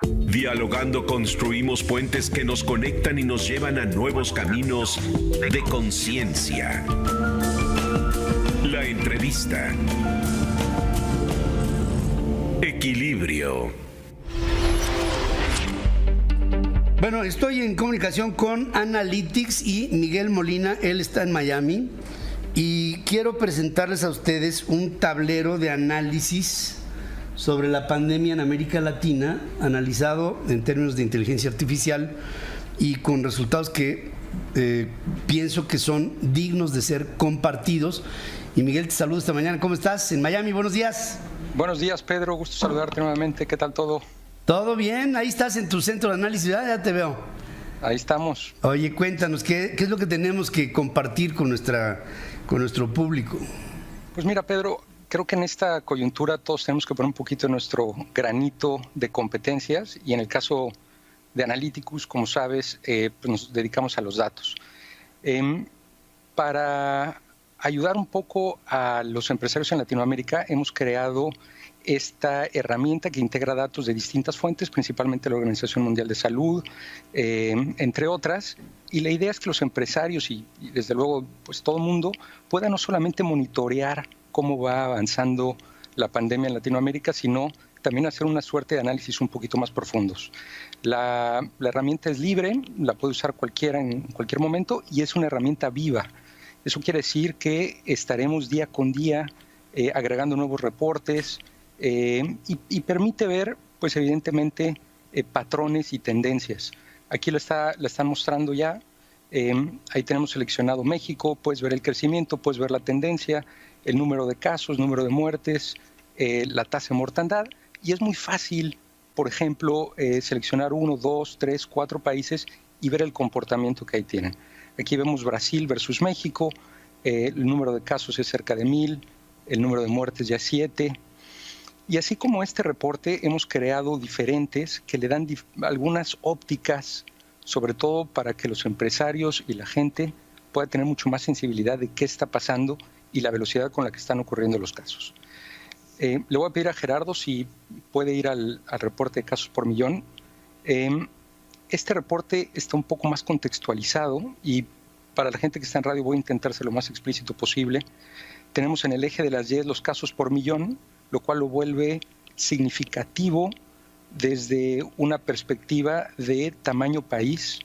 Dialogando construimos puentes que nos conectan y nos llevan a nuevos caminos de conciencia. La entrevista. Equilibrio. Bueno, estoy en comunicación con Analytics y Miguel Molina, él está en Miami y quiero presentarles a ustedes un tablero de análisis sobre la pandemia en América Latina, analizado en términos de inteligencia artificial y con resultados que pienso que son dignos de ser compartidos. Y Miguel, te saludo esta mañana. ¿Cómo estás? En Miami, buenos días. Buenos días, Pedro. Gusto saludarte nuevamente. ¿Qué tal todo? Todo bien. Ahí estás en tu centro de análisis, ¿verdad? Ya te veo. Ahí estamos. Oye, cuéntanos, ¿qué es lo que tenemos que compartir con nuestro público? Pues mira, Pedro, creo que en esta coyuntura todos tenemos que poner un poquito nuestro granito de competencias y en el caso de Analytics, como sabes, pues nos dedicamos a los datos. Para ayudar un poco a los empresarios en Latinoamérica, hemos creado esta herramienta que integra datos de distintas fuentes, principalmente la Organización Mundial de Salud, entre otras, y la idea es que los empresarios y desde luego pues todo el mundo pueda no solamente monitorear cómo va avanzando la pandemia en Latinoamérica, sino también hacer una suerte de análisis un poquito más profundos. La herramienta es libre, la puede usar cualquiera en cualquier momento y es una herramienta viva. Eso quiere decir que estaremos día con día agregando nuevos reportes y permite ver, pues evidentemente, patrones y tendencias. Aquí la están mostrando ya. Ahí tenemos seleccionado México, puedes ver el crecimiento, puedes ver la tendencia, el número de casos, número de muertes, la tasa de mortandad. Y es muy fácil, por ejemplo, seleccionar 1, 2, 3, 4 países y ver el comportamiento que ahí tienen. Aquí vemos Brasil versus México, el número de casos es cerca de 1,000, el número de muertes ya es 7. Y así como este reporte, hemos creado diferentes que le dan algunas ópticas, sobre todo para que los empresarios y la gente puedan tener mucho más sensibilidad de qué está pasando y la velocidad con la que están ocurriendo los casos. Le voy a pedir a Gerardo si puede ir al reporte de casos por millón. Este reporte está un poco más contextualizado y para la gente que está en radio voy a intentar ser lo más explícito posible. Tenemos en el eje de las Y los casos por millón, lo cual lo vuelve significativo desde una perspectiva de tamaño país.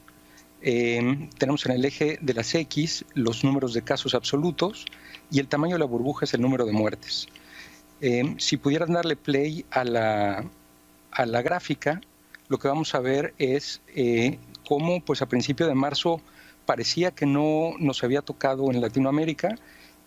Tenemos en el eje de las X los números de casos absolutos y el tamaño de la burbuja es el número de muertes. Si pudieran darle play a la gráfica, lo que vamos a ver es cómo pues, a principio de marzo parecía que no nos había tocado en Latinoamérica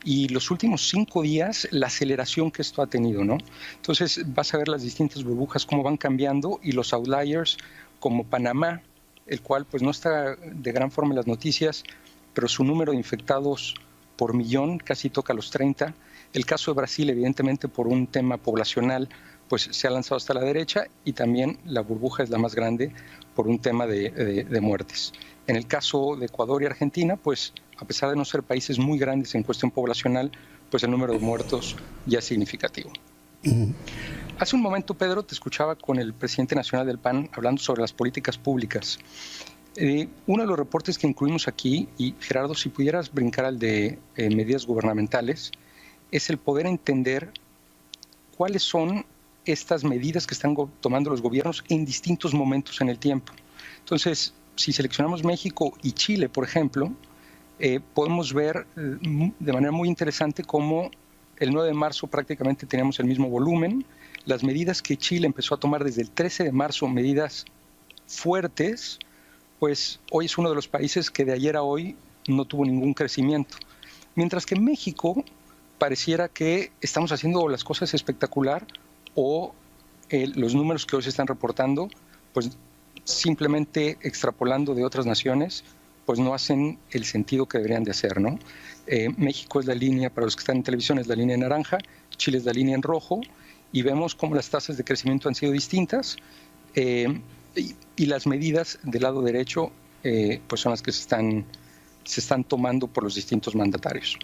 y los últimos 5 días la aceleración que esto ha tenido, ¿no? Entonces vas a ver las distintas burbujas cómo van cambiando y los outliers como Panamá, el cual pues no está de gran forma en las noticias, pero su número de infectados por millón casi toca los 30. El caso de Brasil, evidentemente por un tema poblacional, pues se ha lanzado hasta la derecha y también la burbuja es la más grande por un tema de muertes. En el caso de Ecuador y Argentina, pues a pesar de no ser países muy grandes en cuestión poblacional, pues el número de muertos ya es significativo. Hace un momento, Pedro, te escuchaba con el presidente nacional del PAN hablando sobre las políticas públicas. Uno de los reportes que incluimos aquí, y Gerardo, si pudieras brincar al de medidas gubernamentales, es el poder entender cuáles son estas medidas que están tomando los gobiernos en distintos momentos en el tiempo. Entonces, si seleccionamos México y Chile, por ejemplo, podemos ver de manera muy interesante cómo el 9 de marzo prácticamente teníamos el mismo volumen. Las medidas que Chile empezó a tomar desde el 13 de marzo, medidas fuertes, pues hoy es uno de los países que de ayer a hoy no tuvo ningún crecimiento. Mientras que en México pareciera que estamos haciendo las cosas espectacular o los números que hoy se están reportando, pues simplemente extrapolando de otras naciones, pues no hacen el sentido que deberían de hacer, ¿no? México es la línea, para los que están en televisión, es la línea en naranja, Chile es la línea en rojo, y vemos cómo las tasas de crecimiento han sido distintas, y las medidas del lado derecho pues son las que se están tomando por los distintos mandatarios.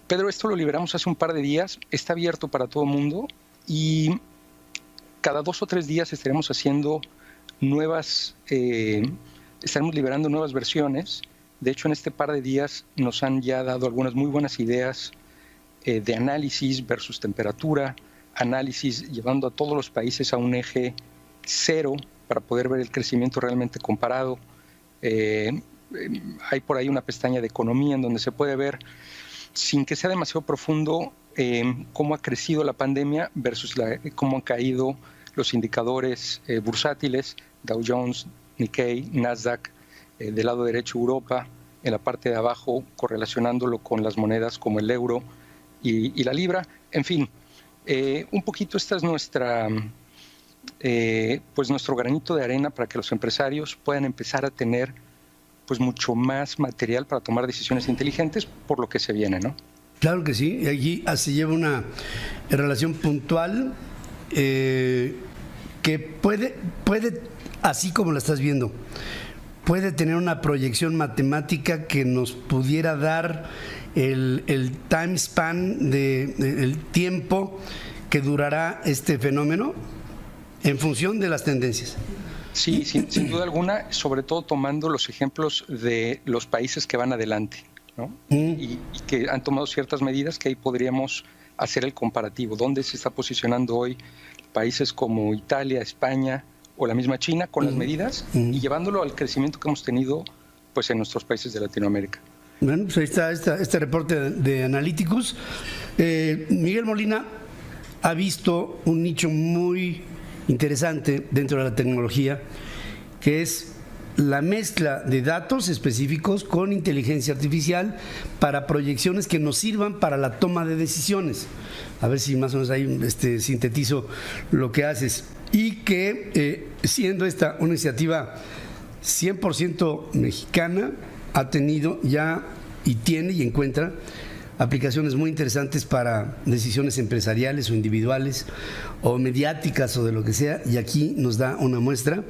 Pedro, esto lo liberamos hace un par de días, está abierto para todo el mundo y cada 2 o 3 días estaremos haciendo estaremos liberando nuevas versiones. De hecho, en este par de días nos han ya dado algunas muy buenas ideas de análisis versus temperatura, análisis llevando a todos los países a un eje 0 para poder ver el crecimiento realmente comparado. Hay por ahí una pestaña de economía en donde se puede ver, sin que sea demasiado profundo, cómo ha crecido la pandemia versus cómo han caído los indicadores bursátiles, Dow Jones, Nikkei, Nasdaq, del lado derecho Europa, en la parte de abajo correlacionándolo con las monedas como el euro y la libra. En fin, un poquito esta es nuestro granito de arena para que los empresarios puedan empezar a tener pues mucho más material para tomar decisiones inteligentes por lo que se viene, ¿no? Claro que sí, allí se lleva una relación puntual que puede, así como la estás viendo, puede tener una proyección matemática que nos pudiera dar el time span, el tiempo que durará este fenómeno en función de las tendencias. Sí, sin duda alguna, sobre todo tomando los ejemplos de los países que van adelante, ¿no? Y que han tomado ciertas medidas que ahí podríamos hacer el comparativo. ¿Dónde se está posicionando hoy países como Italia, España o la misma China con las medidas y llevándolo al crecimiento que hemos tenido pues en nuestros países de Latinoamérica? Bueno, pues ahí está este reporte de Analyticus. Miguel Molina ha visto un nicho muy interesante dentro de la tecnología, que es la mezcla de datos específicos con inteligencia artificial para proyecciones que nos sirvan para la toma de decisiones. A ver si más o menos ahí sintetizo lo que haces. Y que siendo esta una iniciativa 100% mexicana, ha tenido ya y tiene y encuentra aplicaciones muy interesantes para decisiones empresariales o individuales o mediáticas o de lo que sea, y aquí nos da una muestra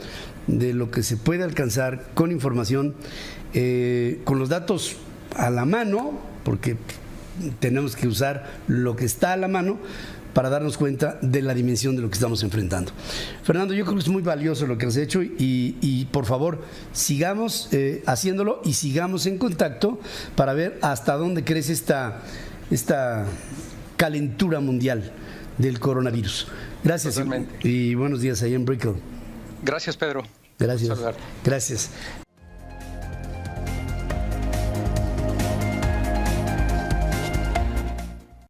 de lo que se puede alcanzar con información, con los datos a la mano, porque tenemos que usar lo que está a la mano para darnos cuenta de la dimensión de lo que estamos enfrentando. Fernando, yo creo que es muy valioso lo que has hecho y por favor, sigamos haciéndolo y sigamos en contacto para ver hasta dónde crece esta calentura mundial del coronavirus. Gracias. Totalmente. Y buenos días ahí en Brickell. Gracias, Pedro. Gracias. Gracias.